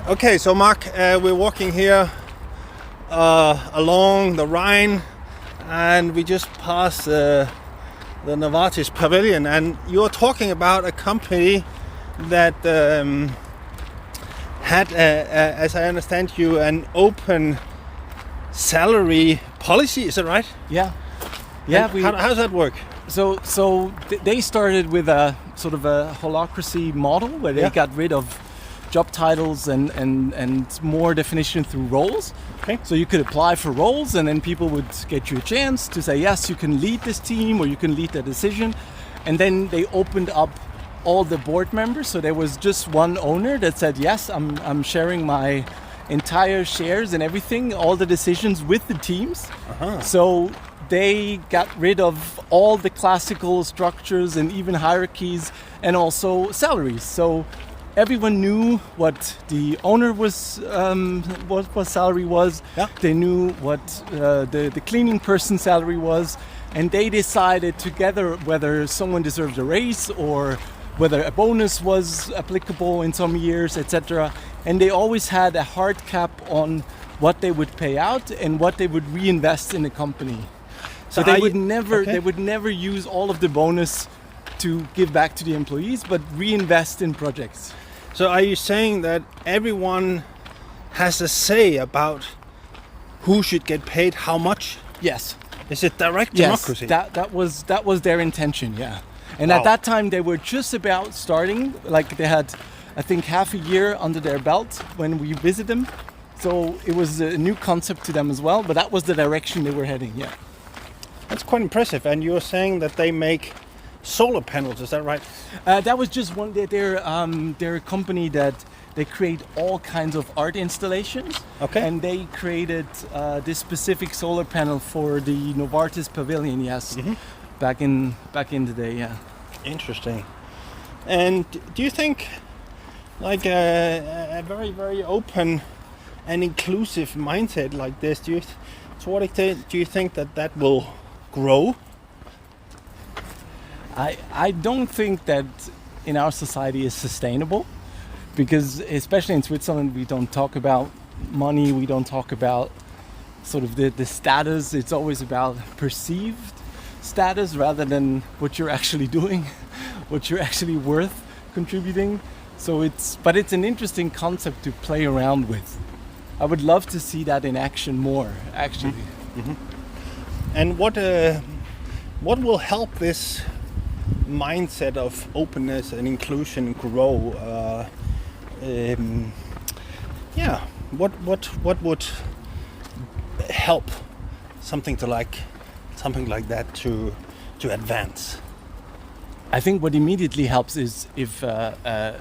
Okay, so Marc, we're walking here along the Rhine, and we just passed the Novartis pavilion, and you're talking about a company that had, as I understand you, an open salary policy. Is that right? Yeah. How does that work? So they started with a sort of a holacracy model where they got rid of job titles and more definition through roles. Okay. So you could apply for roles, and then people would get you a chance to say, yes, you can lead this team or you can lead the decision. And then they opened up all the board members. So there was just one owner that said, yes, I'm sharing my entire shares and everything, all the decisions with the teams. So they got rid of all the classical structures and even hierarchies, and also salaries. So everyone knew what the owner was, what salary was. Yeah. They knew what the cleaning person's salary was, and they decided together whether someone deserved a raise or whether a bonus was applicable in some years, etc. And they always had a hard cap on what they would pay out and what they would reinvest in the company. So they would never use all of the bonus to give back to the employees, but reinvest in projects. So are you saying that everyone has a say about who should get paid how much? Yes. Is it direct democracy? Yes, that was their intention, yeah. And at that time they were just about starting, like they had, I think, half a year under their belt when we visited them. So it was a new concept to them as well, but that was the direction they were heading, yeah. That's quite impressive. And you're saying that they make solar panels, is that right? That was just one. They're a company that they create all kinds of art installations. Okay. And they created this specific solar panel for the Novartis pavilion. Yes. Mm-hmm. Back in the day. Yeah. Interesting. And do you think, like a very, very open and inclusive mindset like this, to what extent do you think that will grow? I don't think that in our society is sustainable, because especially in Switzerland we don't talk about money, we don't talk about sort of the status. It's always about perceived status rather than what you're actually doing, what you're actually worth contributing. So it's an interesting concept to play around with. I would love to see that in action more, actually. Mm-hmm. And what will help this mindset of openness and inclusion grow? What would help something like that to advance? I think what immediately helps is if a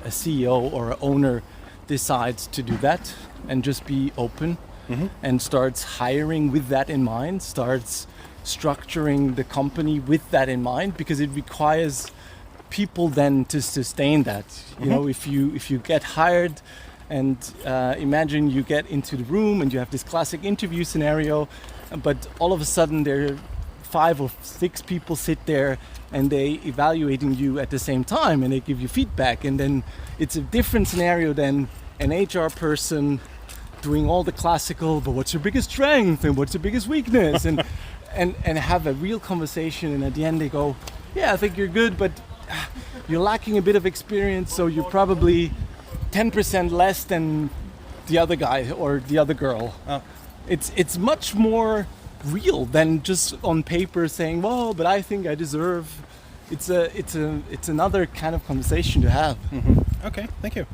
CEO or an owner decides to do that and just be open, and starts hiring with that in mind, starts structuring the company with that in mind, because it requires people then to sustain that. You know, if you get hired and imagine you get into the room and you have this classic interview scenario, but all of a sudden there are 5 or 6 people sit there and they evaluating you at the same time and they give you feedback, and then it's a different scenario than an HR person doing all the classical, but what's your biggest strength and what's your biggest weakness, and have a real conversation, and at the end they go, yeah, I think you're good, but you're lacking a bit of experience, so you're probably 10% less than the other guy or the other girl. It's much more real than just on paper saying, well, but I think I deserve. It's another kind of conversation to have. Okay, thank you.